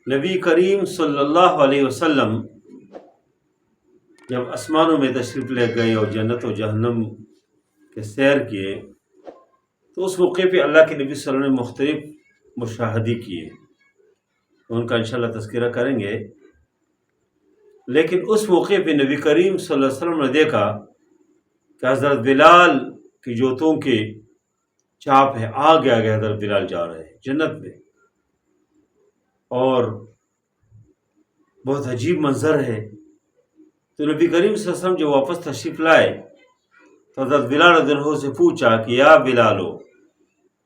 نبی کریم صلی اللہ علیہ وسلم جب آسمانوں میں تشریف لے گئے اور جنت و جہنم کے سیر کیے تو اس موقع پہ اللہ کے نبی صلی اللہ علیہ وسلم نے مختلف مشاہدے کیے، ان کا انشاءاللہ تذکرہ کریں گے۔ لیکن اس موقع پہ نبی کریم صلی اللہ علیہ وسلم نے دیکھا کہ حضرت بلال کی جوتوں کے چاپ ہے، آگے آگے حضرت بلال جا رہے ہیں جنت میں، اور بہت عجیب منظر ہے۔ تو نبی کریم صلی اللہ علیہ وسلم جو واپس تشریف لائے تو حضرت بلال رضی اللہ عنہ سے پوچھا کہ یا بلالو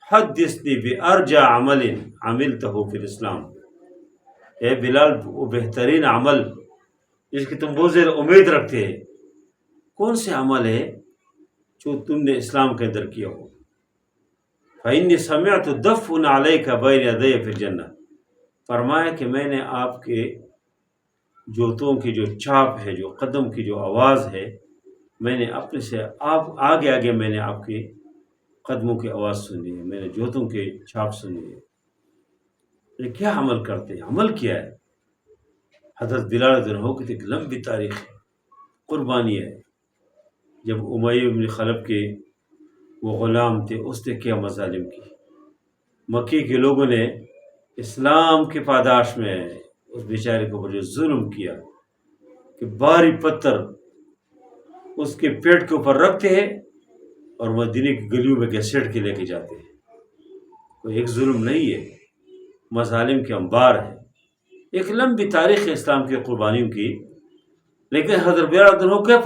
حدثنی بارجع عمل عملتہ فی الاسلام، اے بلال وہ بہترین عمل جس کی تم بہت زیادہ امید رکھتے ہیں، کون سے عمل ہے جو تم نے اسلام کے اندر کیا ہو؟ فإنی سمعت دفن علیک بین یدی فی الجنہ، فرمایا کہ میں نے آپ کے جوتوں کی جو چھاپ ہے، جو قدم کی جو آواز ہے، میں نے اپنے سے آپ آگے آگے میں نے آپ کے قدموں کی آواز سنی ہے، میں نے جوتوں کے چھاپ سنی ہے۔ یہ کیا عمل کرتے ہیں؟ عمل کیا ہے؟ حضرت بلال رضی اللہ عنہ کی ایک لمبی تاریخ ہے، قربانی ہے۔ جب امیہ بن خلف کے وہ غلام تھے، اس نے کیا مظالم کی، مکی کے لوگوں نے اسلام کے پاداش میں اس بیچارے کے اوپر جو ظلم کیا کہ بھاری پتھر اس کے پیٹ کے اوپر رکھتے ہیں اور مدینے کی گلیوں میں گھسیٹ کے لے کے جاتے ہیں۔ کوئی ایک ظلم نہیں ہے، مظالم کے انبار ہے، ایک لمبی تاریخ ہے اسلام کی قربانیوں کی۔ لیکن حضرت بلال رضی اللہ عنہ کیا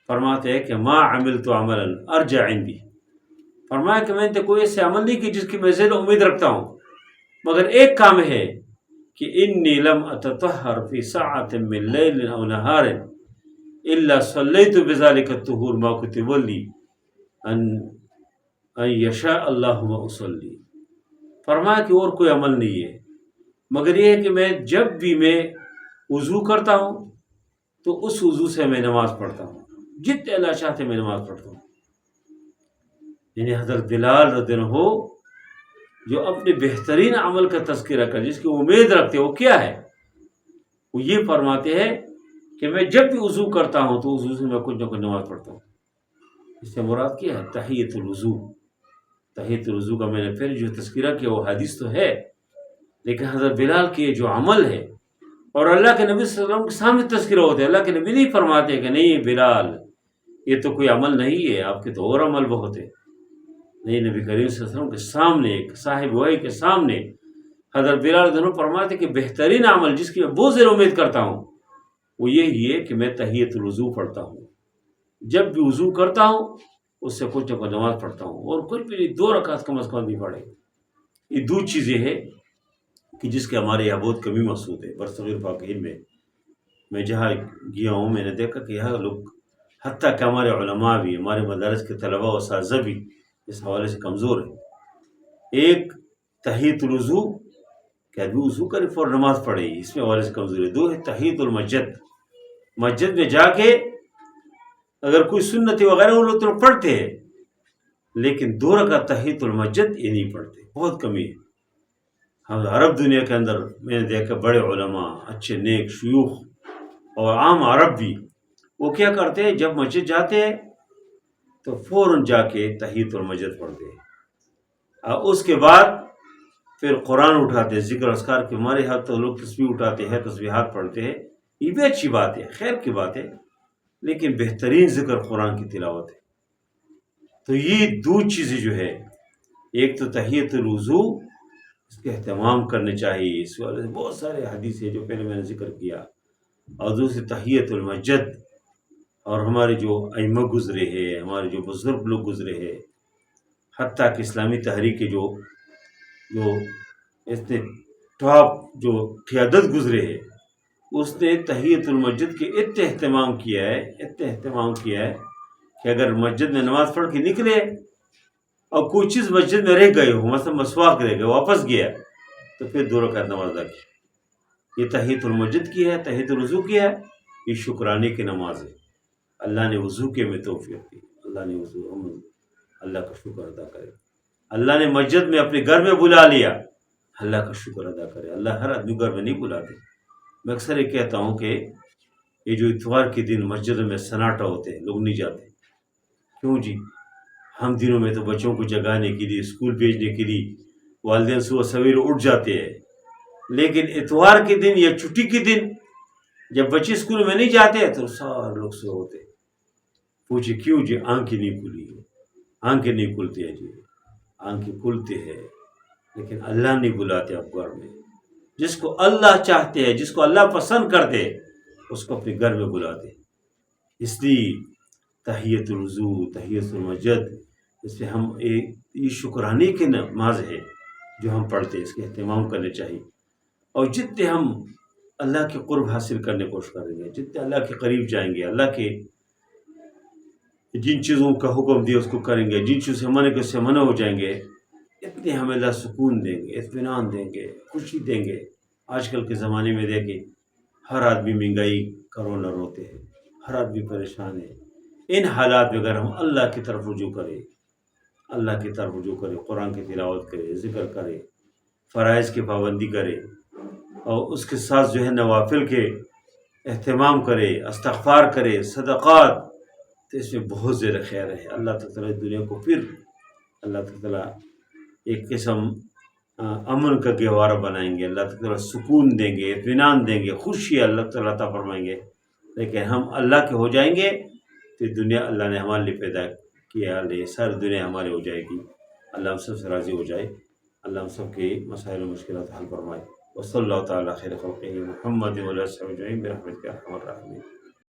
فرماتے ہیں کہ ما عملت عملا ارجع عندی، فرمایا کہ میں نے کوئی ایسے عمل نہیں کی جس کی میں زیادہ امید رکھتا ہوں، مگر ایک کام ہے کہ انی لم اتطہر فی ساعۃ من لیل او نہار الا صلیت بذلک الطہور ما کتب لی ان یشاء اللہ ما اصلی، فرمایا کہ اور کوئی عمل نہیں ہے مگر یہ ہے کہ میں جب بھی میں وضو کرتا ہوں تو اس وضو سے میں نماز پڑھتا ہوں، جتنے اللہ چاہتے میں نماز پڑھتا ہوں۔ یعنی حضرت بلال رضی اللہ عنہ جو اپنے بہترین عمل کا تذکرہ کر جس کی امید رکھتے وہ کیا ہے، وہ یہ فرماتے ہیں کہ میں جب بھی وضو کرتا ہوں تو اس وضو سے میں کچھ نہ کچھ نماز پڑھتا ہوں۔ اس سے مراد کیا ہے؟ تحیۃ الوضو۔ تحیۃ الوضو کا میں نے پھر جو تذکرہ کیا وہ حدیث تو ہے، لیکن حضرت بلال کے جو عمل ہے اور اللہ کے نبی صلی اللہ علیہ وسلم کے سامنے تذکرہ ہوتا ہے، اللہ کے نبی نہیں فرماتے کہ نہیں بلال یہ تو کوئی عمل نہیں ہے، آپ کے تو اور عمل بہت ہے۔ نہیں، نبی کریم صلی اللہ علیہ وسلم کے سامنے، ایک صاحب وحی کے سامنے حضرت بلال رضی اللہ عنہ فرماتے کہ بہترین عمل جس کی میں بہت زیادہ امید کرتا ہوں وہ یہی ہے کہ میں تحیۃ الوضو پڑھتا ہوں، جب بھی وضو کرتا ہوں اس سے کچھ نہ کچھ نماز پڑھتا ہوں، اور کچھ بھی نہیں، 2 رکعت کم از کم نہیں پڑھے۔ یہ 2 چیزیں ہیں کہ جس کے ہمارے یہاں بہت کمی محسوس ہے۔ برصغیر پاک ہند میں جہاں گیا ہوں میں نے دیکھا کہ یہاں لوگ حتیٰ کہ ہمارے علماء بھی، ہمارے مدارس کے طلباء و اساتذہ بھی اس حوالے سے کمزور ہے۔ ایک تحیۃ الوضو کہ آدمی وضو کرے فوراً نماز پڑھے، اس میں حوالے سے کمزور ہے۔ 2 ہے تحیۃ المسجد، مسجد میں جا کے اگر کوئی سنت وغیرہ وہ لوگ تو پڑھتے ہیں، لیکن 2 رکعت تحیۃ المسجد یہ نہیں پڑھتے، بہت کمی ہے۔ ہم عرب دنیا کے اندر میں نے دیکھا بڑے علماء، اچھے نیک شیوخ اور عام عرب بھی، وہ کیا کرتے ہیں جب مسجد جاتے ہیں تو فوراً جا کے تحیۃ المسجد پڑھتے ہیں، اور اس کے بعد پھر قرآن اٹھاتے ہیں، ذکر اذکار کے۔ ہمارے یہاں تو لوگ تسبیح اٹھاتے ہیں، تسبیحات پڑھتے ہیں، یہ بھی اچھی بات ہے، خیر کی بات ہے، لیکن بہترین ذکر قرآن کی تلاوت ہے۔ تو یہ 2 چیزیں جو ہے، ایک تو تحیۃ الوضو، اس کے اہتمام کرنے چاہیے، اس والے سے بہت سارے حدیث ہیں جو پہلے میں نے ذکر کیا، اور دوسری تحیۃ المسجد۔ اور ہمارے جو ائمہ گزرے ہیں، ہمارے جو بزرگ لوگ گزرے ہیں، حتیٰ کہ اسلامی تحریک کے جو اس نے ٹاپ جو قیادت گزرے ہے، اس نے تحیۃ المسجد کے اتنے اہتمام کیا ہے کہ اگر مسجد میں نماز پڑھ کے نکلے اور کوئی چیز مسجد میں رہ گئی ہو، مثلا مسواک رہ گیا، واپس گیا، تو پھر 2 رکعت نماز ادا کی۔ یہ تحیۃ المسجد کی ہے، تحیۃ الوضو کی ہے، یہ شکرانے کی نماز ہے۔ اللہ نے وضو کے میں توفیق دی، اللہ نے وضو، ہم اللہ کا شکر ادا کرے۔ اللہ نے مسجد میں اپنے گھر میں بلا لیا، اللہ کا شکر ادا کرے۔ اللہ ہر آدمی گھر میں نہیں بلاتے۔ میں اکثر یہ کہتا ہوں کہ یہ جو اتوار کے دن مسجد میں سناٹا ہوتے ہیں، لوگ نہیں جاتے، کیوں جی؟ ہم دنوں میں تو بچوں کو جگانے کے لیے، اسکول بھیجنے کے لیے والدین صبح سویرے اٹھ جاتے ہیں، لیکن اتوار کے دن یا چھٹی کے دن جب بچے اسکول میں نہیں جاتے تو سارے لوگ سو ہوتے۔ پوچھے کیوں جی؟ آنکھیں نہیں کھلی ہے۔ آنکھیں نہیں کھلتی ہے جی، آنکھیں کھلتے ہیں لیکن اللہ نہیں بلاتے اب گھر میں۔ جس کو اللہ چاہتے ہیں، جس کو اللہ پسند کرتے، اس کو اپنے گھر میں بلاتے۔ اس لیے تحیت الوضو، تحیت المسجد، اس میں ہم یہ شکرانے کی نماز ہے جو ہم پڑھتے ہیں، اس کے اہتمام کرنے چاہیے۔ اور جتنے ہم اللہ کے قرب حاصل کرنے کی کوشش کریں گے، جتنے اللہ کے قریب جائیں گے، اللہ کے جن چیزوں کا حکم دیا اس کو کریں گے، جن چیزوں سے منع کے اس سے منع ہو جائیں گے، اتنے ہمیں اللہ سکون دیں گے، اطمینان دیں گے، خوشی دیں گے۔ آج کل کے زمانے میں دیکھیں، ہر آدمی مہنگائی کرونا روتے ہیں، ہر آدمی پریشان ہے۔ ان حالات میں اگر ہم اللہ کی طرف رجوع کریں، اللہ کی طرف رجوع کرے، قرآن کی تلاوت کرے، ذکر کرے، فرائض کی پابندی کرے، اور اس کے ساتھ جو ہے نوافل کے اہتمام کرے، استغفار کرے، صدقات، تو اس میں بہت زیادہ خیر ہے۔ اللہ تعالیٰ دنیا کو پھر اللہ تعالیٰ ایک قسم امن کا گہوارہ بنائیں گے، اللہ تعالیٰ سکون دیں گے، اطمینان دیں گے، خوشی اللہ تعالیٰ عطا فرمائیں گے۔ لیکن ہم اللہ کے ہو جائیں گے تو دنیا اللہ نے ہمارے لیے پیدا کیا، ساری دنیا ہماری ہو جائے گی۔ اللہ ہم سب سے راضی ہو جائے، اللہ ہم سب کے مسائل و مشکلات حل فرمائے۔ وصلی اللہ تعالیٰ خیر خلقہ محمد وعلیہ وسلم برحمتک یا ارحم الراحمین۔